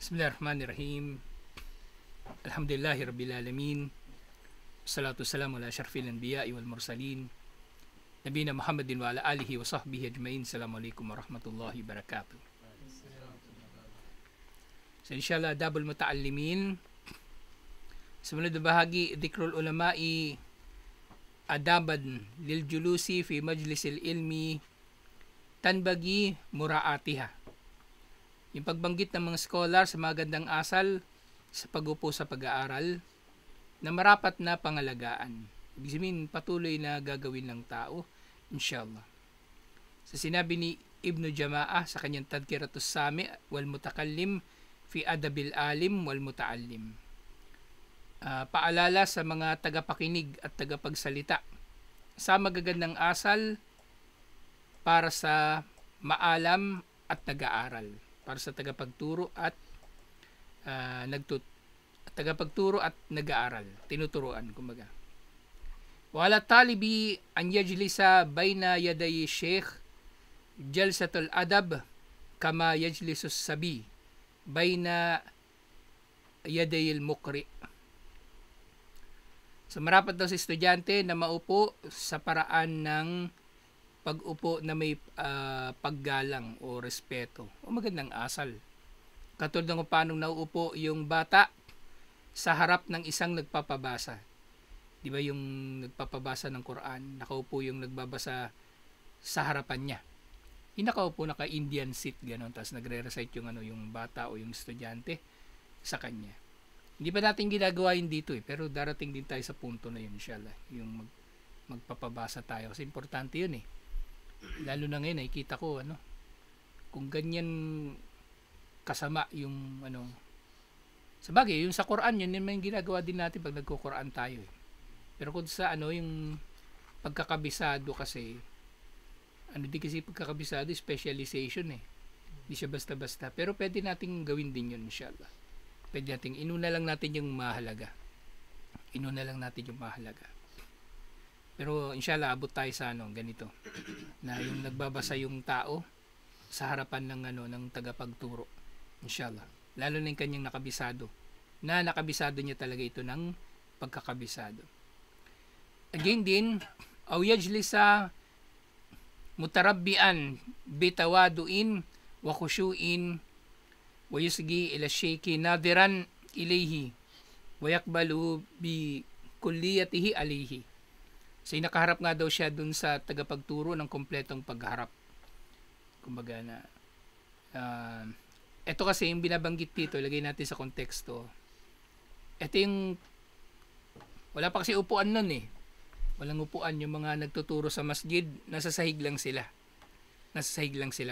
Bismillahirrahmanirrahim. Alhamdulillahi Rabbil Alamin. Salatu salamu ala syarfil anbiya'i wal mursalin. Nabina Muhammadin wa ala alihi wa sahbihi ajmain. Assalamualaikum warahmatullahi wabarakatuh. So inshallah, Adabul Muta'allimin. Sumunod na bahagi, Dhikrul Ulama'i Adaban lil Julusi fi Majlisil Ilmi Tanbagi Mura'atiha. Yung pagbanggit ng mga scholar sa magandang asal sa pagupo sa pag-aaral na marapat na pangalagaan. Ibig sabihin, patuloy na gagawin ng tao, inshallah. Sa sinabi ni Ibn Jama'ah sa kanyang Tadhkiratus Sami' wal Mutakallim fi Adabil Alim wal Muta'allim. Paalala sa mga tagapakinig at tagapagsalita sa magagandang asal para sa maalam at nag-aaral, para sa tagapagturo at nag-aaral, tinuturuan kumbaga. Wala talibi an yajlisa bayna yaday syekh jalsatul adab kama yajlisus sabi bayna yaday al-muqri. So marapat daw sa estudyante na maupo sa paraan ng pag-upo na may paggalang o respeto o magandang asal. Katulad ng paano nauupo yung bata sa harap ng isang nagpapabasa. Di ba yung nagpapabasa ng Quran, nakaupo yung nagbabasa sa harapan niya. Yung nakaupo naka-Indian seat gano'n, tapos nagre-recite yung yung bata o yung estudyante sa kanya. Hindi pa natin ginagawa yun dito pero darating din tayo sa punto na yun inshallah. Yung magpapabasa tayo kasi importante yun Lalo na ngayon nakikita ko kung ganyan kasama yung sabagay yung sa Quran yun naman yung ginagawa din natin pag nagko-Quran tayo pero kung sa yung pagkakabisado kasi di kasi pagkakabisado specialization hindi siya basta-basta pero pwede nating gawin din yun inshallah. Pwede nating inuna lang natin yung mahalaga pero inshallah abot tayo sa ganito na yung nagbabasa yung tao sa harapan ng ng tagapagturo inshallah, lalo na yung kanyang nakabisado niya talaga ito ng pagkakabisado. Again din aw yajlisa mutarabbian bitawaduin wa khushu'in wa yusgi ila shaykhi nadiran ilayhi wa yaqbalu bi kulliyatihi alayhi. So nakaharap nga daw siya dun sa tagapagturo ng kompletong pagharap. Kumbaga na ito kasi yung binabanggit dito, lagay natin sa konteksto. Ito yung wala pa kasi upuan nun Walang upuan yung mga nagtuturo sa masjid, nasa sahig lang sila.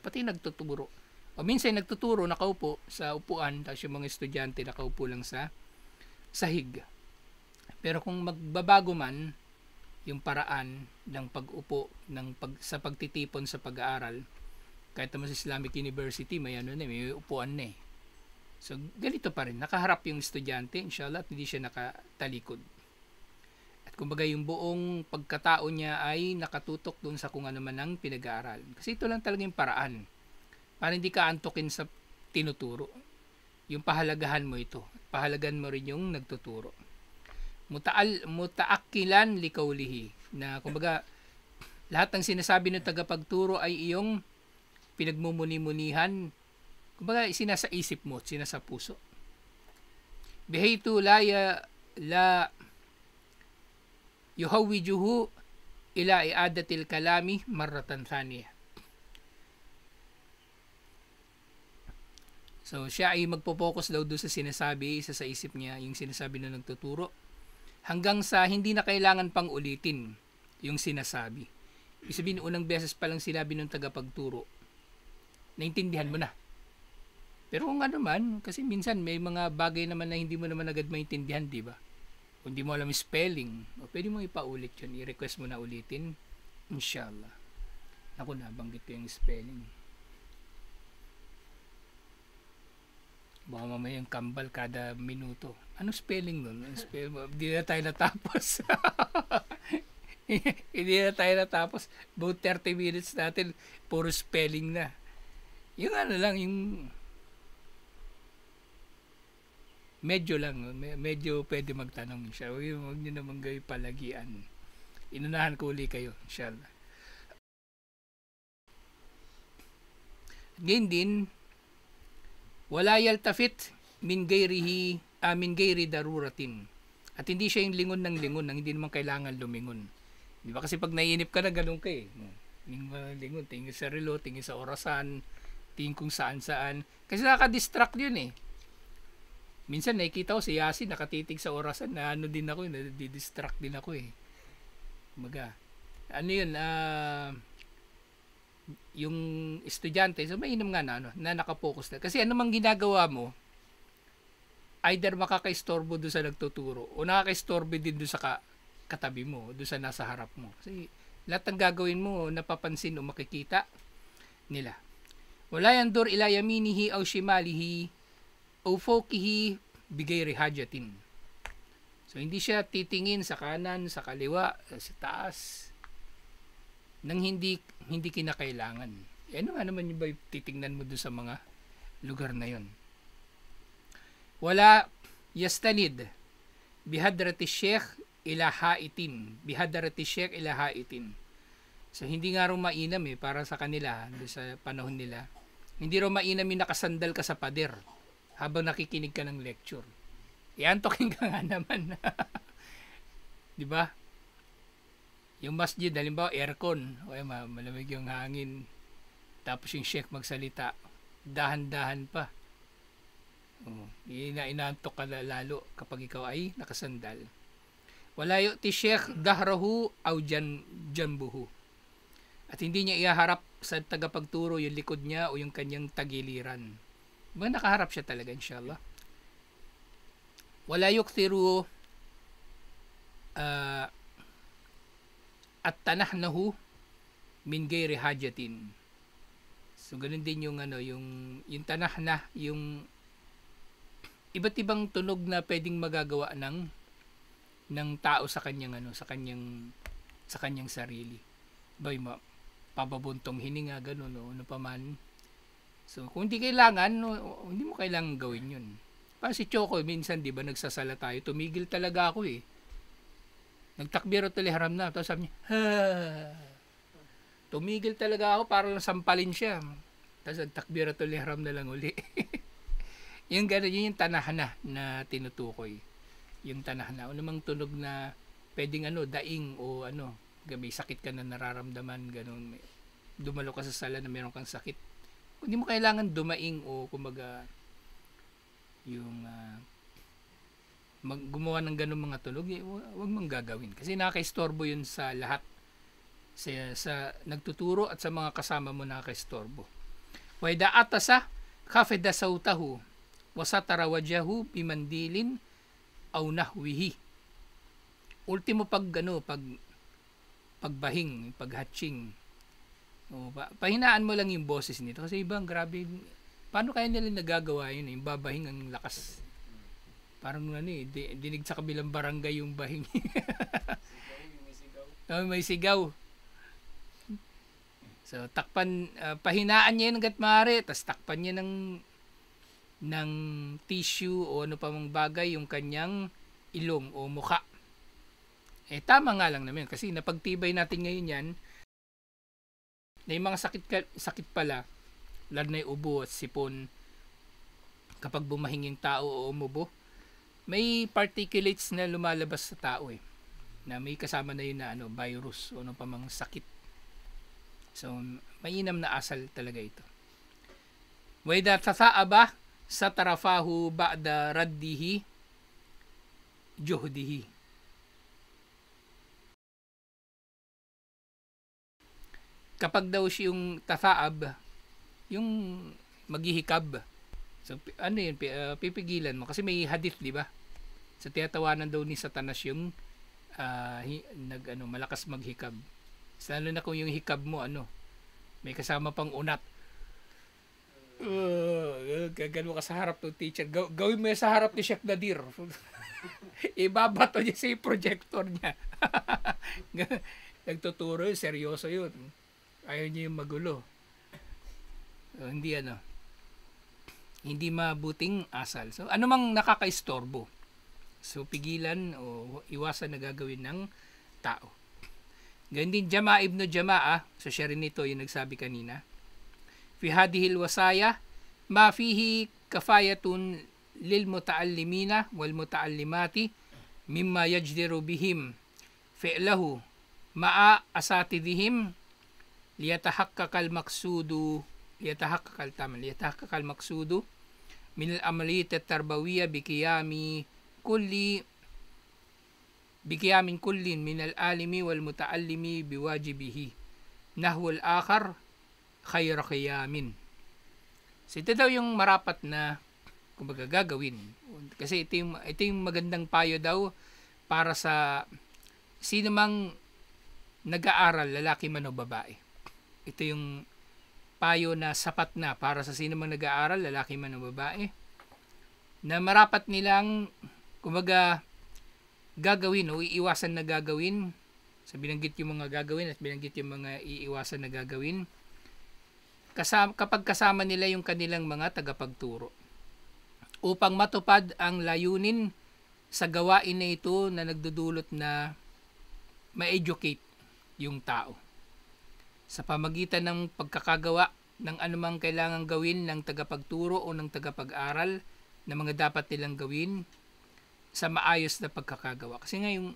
Pati nagtuturo. O minsan nagtuturo nakaupo sa upuan, tapos yung mga estudyante nakaupo lang sa sahig. Pero kung magbabago man yung paraan ng pag-upo sa pagtitipon sa pag-aaral, kahit naman sa Islamic University may may upuan So ganito pa rin, nakaharap yung estudyante inshallah at hindi siya nakatalikod. At kumbaga yung buong pagkatao niya ay nakatutok dun sa kung ano man ang pinag-aaral. Kasi ito lang talaga yung paraan para hindi ka antukin sa tinuturo. Yung pahalagahan mo ito, pahalagahan mo rin yung nagtuturo. Mutaakilan likaulihi, na kumbaga lahat ng sinasabi ng tagapagturo ay iyong pinagmumuni-munihan, kumbaga sinasa isip mo, sinasa puso. Bihaytu la yuhawijuhu ila i'adatil kalami marratan thaniya. So siya ay magpo-focus daw doon sa sinasabi, isa sa isip niya yung sinasabi ng nagtuturo, hanggang sa hindi na kailangan pang ulitin yung sinasabi. Ibig sabihin, unang beses pa lang sinabi ng tagapagturo, naintindihan mo na. Pero kung man, kasi minsan may mga bagay naman na hindi mo naman agad maintindihan, di ba? Kung hindi mo alam spelling, pwede mo ipaulit yun, i-request mo na ulitin, inshallah. Ako na, banggit ko yung spelling. Baka mamaya yung kambal kada minuto. Ano spelling nun? Hindi na tayo natapos. Hindi na tayo natapos. About 30 minutes natin, puro spelling na. Yung lang, yung Medyo lang, medyo pwede magtanong siya. Huwag niyo naman gawin palagian. Inunahan ko uli kayo, inshallah. Ngayon din, wala yaltafit min gayri daruratin. At hindi siya yung lingon ng lingon, nang hindi naman kailangan lumingon. Di ba? Kasi pag naiinip ka na, ganun ka eh. Lingon, tingin sa relo, tingin sa orasan, tingin kung saan-saan. Kasi nakaka-distract yun eh. Minsan nakikita ko si Yasin nakatitig sa orasan na ano din ako, nadidistract din ako eh. Kumaga, ano yun, yung estudyante, so mainam nga na, na nakapokus na. Kasi ano mang ginagawa mo, either makaka-istorbo doon sa nagtuturo o nakaka-istorbo din doon sa katabi mo, doon sa nasa harap mo. Kasi lahat ng gagawin mo, napapansin o makikita nila. Wala yandur ila yaminihi aw shimalihi o fokihi bigay hajatin. So hindi siya titingin sa kanan, sa kaliwa, sa taas nang hindi kinakailangan. Ano nga naman yung ba titingnan mo doon sa mga lugar na yon? Wala yastanid bihadrati sheikh ila haitin. Bihadrati sheikh ila haitin. So hindi nga rin mainam eh para sa kanila sa panahon nila. Hindi rin mainam yung nakasandal ka sa pader habang nakikinig ka ng lecture. Iantokin ka nga naman. 'Di ba? Yung masjid, halimbawa aircon, o malamig yung hangin. Tapos yung sheikh magsalita, dahan-dahan pa. Inaantok ka lalo kapag ikaw ay nakasandal. Wala yu'ti sheikh dahrahu aw janbuhu. At hindi niya ihaharap sa tagapagturo yung likod niya o yung kanyang tagiliran. Ba nakaharap siya talaga inshallah. Wala yukthiru at tanahnahu min gayri hajatin. So ganun din yung yung tanahna, yung iba't ibang tunog na pwedeng magagawa ng tao sa kanyang sa kanyang sarili. Bay pababuntong hininga ganun o ano pa man. So kung hindi kailangan, hindi mo kailangan gawin 'yun. Para si Choco minsan 'di ba nagsasala tayo, tumigil talaga ako eh. Nagtakbiratul ihram na, tapos sabi niya, tumigil talaga ako para sampalin siya. Tapos nagtakbiratul ihram na lang uli. Yung gano'n, yun yung tanahna na tinutukoy. Yung tanahna. O namang tunog na pwedeng daing o may sakit ka na nararamdaman, gano'n. Dumalo ka sa sala na meron kang sakit. Hindi mo kailangan dumaing o kumbaga yung gumawa ng ganung mga tunog, huwag mong gagawin. Kasi nakaka-istorbo yun sa lahat. Sa nagtuturo at sa mga kasama mo nakaka-istorbo. Waida atasa khafida sautahu wasatara wajhahu bimandilin aw nahwihi. Ultimo pagbahing, paghatching. Pahinaan mo lang yung boses nito kasi ibang grabe. Paano kaya nila nagagawa yun? Yung babahing ang lakas. Parang dinig sa kabilang barangay yung bahing. May sigaw. So, takpan, pahinaan niya yun hanggat maaari, tapos takpan niya ng tissue o ano pa mong bagay yung kanyang ilong o mukha. Tama nga lang naman kasi napagtibay natin ngayon yan na yung mga sakit pala, lalo na yung ubo at sipon, kapag bumahing yung tao o umubo, may particulates na lumalabas sa tao na may kasama na yun na virus o ano pa mang sakit. So, mainam na asal talaga ito. Waida tathaaba sa tarafahu ba'da raddihi juhdihi. Kapag daw yung tathaab, yung maghihikab, so pipigilan mo kasi may hadith, di ba? Sa tiyatawanan daw ni Satanas yung malakas maghikab. Lalo na kung yung hikab mo may kasama pang unat. Gagano ka sa harap ng teacher. Gawin mo sa harap ni Sheikh Nadir. Ibabato niya sa projector niya. Nagtuturo yun, seryoso yun. Ayaw niya yung magulo. Hindi hindi mabuting asal. So ano mang nakakaistorbo, so pigilan o iwasan na gagawin ng tao. Ganyan din Jama' ibn Jama'a, so siya rin ito yung nagsabi kanina. Fi hadihil wasaya, ma fihi kafayatun lil muta'allimina wal muta'allimati mimma yajdiru bihim fi'lahu ma'a asatidihim liyatahaqqaqal maqsudu min al-amaliyat at-tarbawiyya biqiyamin kullin min al-alimi wal muta'allimi biwajibihi nahwal akhar khayra qiyamin. So ito daw yung marapat na kumbaga gagawin. Kasi ito yung magandang payo daw para sa sino mang nag-aaral, lalaki man o babae. Ito yung payo na sapat na para sa sino mang nag-aaral, lalaki man o babae, na marapat nilang kumbaga gagawin o iiwasan na gagawin. So binanggit yung mga gagawin at binanggit yung mga iiwasan na gagawin kapag kasama nila yung kanilang mga tagapagturo upang matupad ang layunin sa gawain na ito na nagdudulot na ma-educate yung tao sa pamagitan ng pagkakagawa ng anumang kailangang gawin ng tagapagturo o ng tagapag-aral na mga dapat nilang gawin sa maayos na pagkakagawa. Kasi nga yung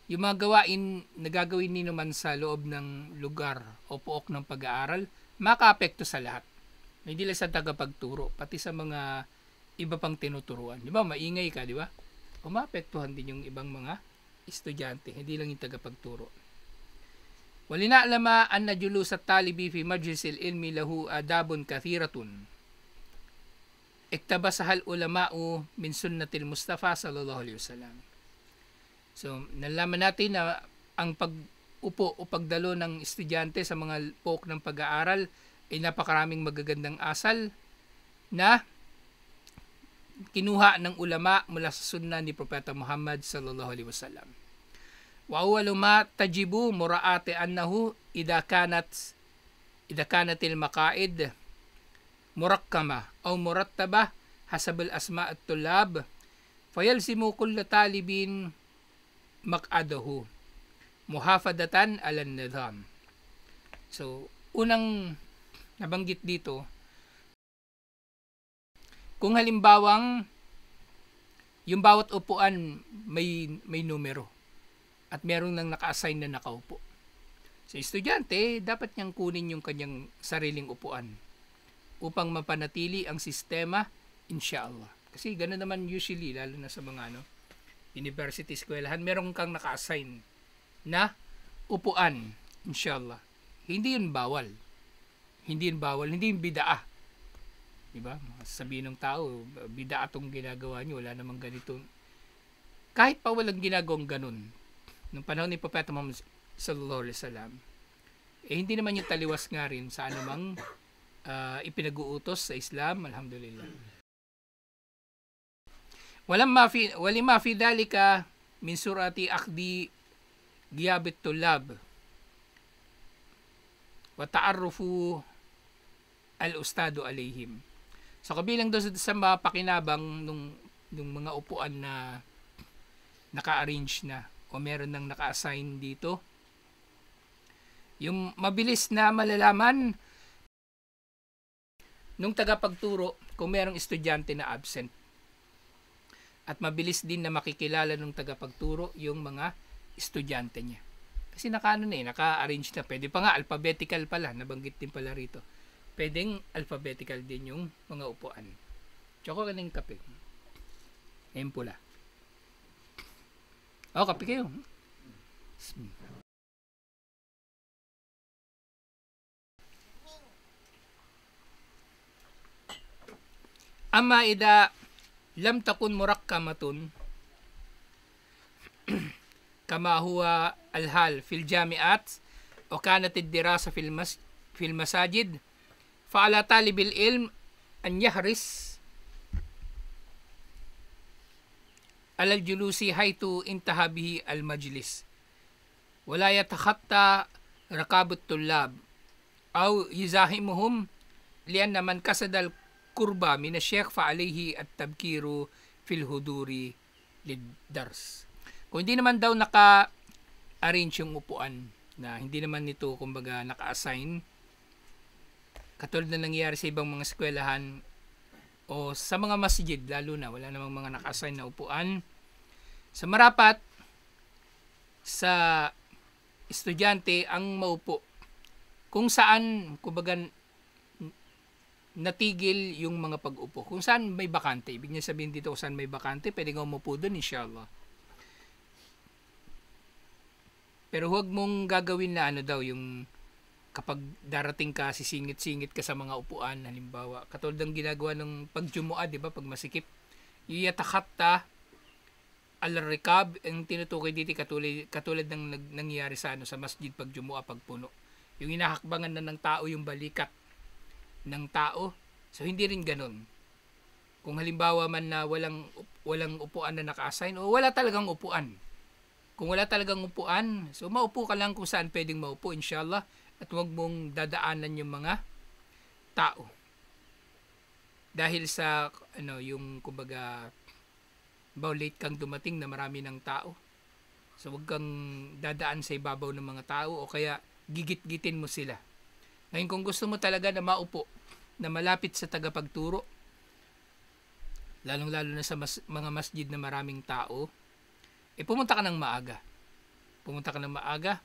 mga gawain na gagawin nino man sa loob ng lugar o pook ng pag-aaral, makaapekto sa lahat. Hindi lang sa tagapagturo, pati sa mga iba pang tinuturuan. Di ba? Maingay ka, di ba? O maapektuhan din yung ibang mga estudyante, hindi lang yung tagapagturo. Walina'lama anna julus at-talibi fi majlisil ilmi lahu adabun kathiratun. Iktabasahal ulama'u min sunnatil Mustafa sallallahu alaihi wasallam. So, nalaman natin na ang pag-upo o pagdalo ng estudyante sa mga pook ng pag-aaral ay napakaraming magagandang asal na kinuha ng ulama mula sa sunna ni Propeta Muhammad sallallahu alaihi wasallam. Wa awwalu ma tajibu mura'ati annahu idha kanatil maqaid murakkama aw murattaba hasab al-asma' at-tullab fayalsimu kullu talibin maq'adahu muhafadatan ala nizam. So, unang nabanggit dito, kung halimbawang yung bawat upuan may numero at merong nang naka-assign na nakaupo. Sa estudyante, dapat niyang kunin yung kanyang sariling upuan upang mapanatili ang sistema, inshallah. Kasi gano'n naman usually, lalo na sa mga university, eskwelahan, merong kang naka-assign na upuan, inshallah. Hindi yun bawal. Hindi yun bidaa. Diba? Sabihin ng tao, bidaa itong ginagawa niyo, wala namang ganito. Kahit pa walang ginagawang ganun, nung panahon ni Propeta Muhammad sallallahu alaihi wasallam, hindi naman yung taliwas nga rin sa anumang ipinag-uutos sa Islam, alhamdulillah. Walima fi dhalika min surati akhdi giyabit tulab wa ta'arrufu al-ustadu alayhim. So kabilang doon sa mga pakinabang nung mga upuan na naka-arrange na o meron nang naka-assign dito, yung mabilis na malalaman nung tagapagturo kung merong estudyante na absent. At mabilis din na makikilala nung tagapagturo yung mga estudyante niya. Kasi naka-arrange na. Pwede pa nga, alphabetical pala. Nabanggit din pala rito. Pwedeng alphabetical din yung mga upuan. Tsaka kaning kape. Ngayon pula. Kape kayo. Amma ida lam takun murakkamatun kama huwa al-hal fil jami'at o kanat ad-dirasa fil masajid fa ala talibil ilm an yahris ala al-julusi haythu intaha bihi al-majlis wala yatakhatta raqabat tullab aw yuzahimuhum lianna man kasada kurba min ash-shaykh fa alayhi at-tabkiru fil huduri lid-dars. Kung hindi naman daw naka-arrange yung upuan, na hindi naman nito kumbaga naka-assign, katulad na nangyayari sa ibang mga eskwelahan o sa mga masjid, lalo na wala namang mga naka-assign na upuan, sa marapat sa estudyante ang maupo kung saan kumbaga natigil yung mga pag-upo. Kung saan may bakante, ibig niya sabihin dito kung saan may bakante, pwede kang umupo doon inshallah. Pero huwag mong gagawin na ano daw, yung kapag darating ka, sisingit-singit ka sa mga upuan, halimbawa, katulad ng ginagawa ng pagjumua, di ba, pag masikip, yatakatta al-rikab, ang tinutukoy dito, katulad ng nangyayari sa, sa masjid pagjumua, pagpuno. Yung hinahakbangan na ng tao, yung balikat ng tao, so hindi rin ganun. Kung halimbawa man na walang upuan na naka-assign, o wala talagang upuan, kung wala talagang upuan, so maupo ka lang kung saan pwedeng maupo, inshallah, at huwag mong dadaanan yung mga tao. Dahil sa, yung, kumbaga, late kang dumating na marami ng tao. So, huwag kang dadaan sa ibabaw ng mga tao o kaya gigit-gitin mo sila. Ngayon, kung gusto mo talaga na maupo, na malapit sa tagapagturo, lalong-lalo na sa mga masjid na maraming tao, pumunta ka ng maaga. Pumunta ka ng maaga,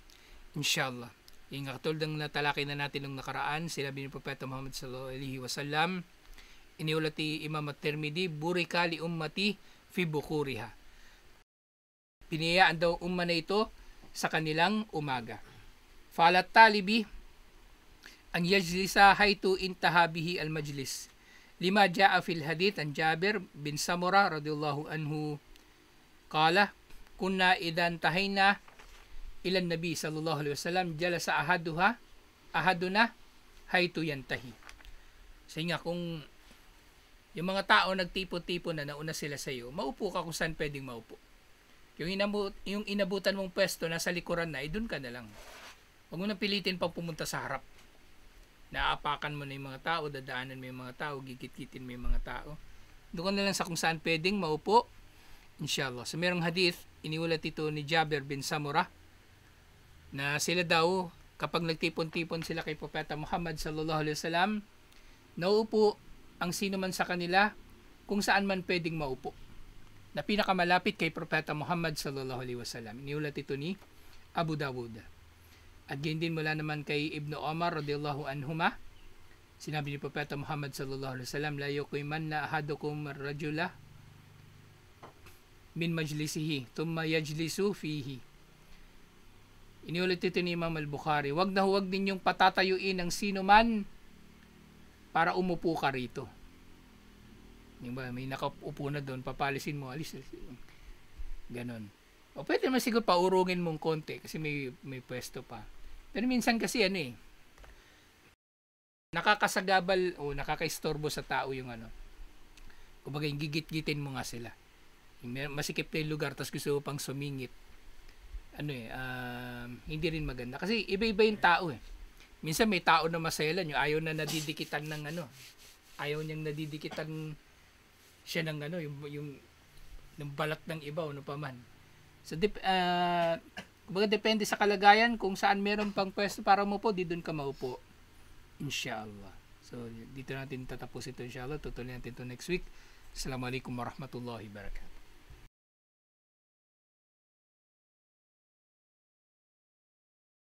inshallah. Yung katulad ng natalakay na natin nung nakaraan, sinabi ni Propeta Muhammad sallallahu alaihi wasallam, iniulati Imam at-Tirmidhi, burika li ummati fi bukuriha. Piniyayaan daw umma na ito sa kanilang umaga. Falat talibi, ang yajlisa haytu intaha bihi al-majlis. Lima jaa fil hadith an Jabir bin Samura radhiyallahu anhu qala kunna idan tahayna ilan nabi sallallahu alaihi wasallam jalasa ahaduna haytu yantahi. So nga, kung yung mga tao nagtipo-tipo na nauna sila sa iyo, maupo ka kung saan pwedeng maupo. Yung inabutan mong pwesto nasa likuran na, doon ka na lang. Huwag mo nang pilitin pang pumunta sa harap. Naapakan mo na yung mga tao, dadaanan mo yung mga tao, gigit-gitin mo yung mga tao. Doon ka na lang sa kung saan pwedeng maupo, inshallah. So merong hadith, iniulat ito ni Jabir bin Samura, na sila daw, kapag nagtipon-tipon sila kay Propeta Muhammad sallallahu alaihi wasallam, naupo ang sino man sa kanila kung saan man pwedeng maupo, na pinakamalapit kay Propeta Muhammad sallallahu alaihi wasallam. Iniulat ito ni Abu Dawud. At ganyan din mula naman kay Ibn Umar radhiyallahu anhuma, sinabi ni Propeta Muhammad sallallahu alaihi wasallam, la yuqimanna ahadukum ar-rajula min majlisihi thumma yajlisu fihi. Iniulit ito ni Imam al-Bukhari, huwag din yung patatayuin ng sino man para umupo ka rito. Diba? May nakaupo na doon, papalisin mo, alis. Ganon. O pwede naman siguro paurungin mong konti kasi may pwesto pa. Pero minsan kasi nakakasagabal o nakakaistorbo sa tao yung kumbaga yung gigit-gitin mo nga sila. Masikip na yung lugar tapos gusto mo pang sumingit. Hindi rin maganda. Kasi iba-iba yung tao eh. Minsan may tao na maselan, yung ayaw na nadidikitan ng ayaw niyang nadidikitan siya ng yung ng balat ng iba o ano pa man. So kumbaga depende sa kalagayan kung saan meron pang pwesto para umupo, di doon ka maupo. Inshallah. So dito natin tatapos ito inshallah. Tutuloy natin ito next week. Assalamualaikum warahmatullahi wabarakatuh.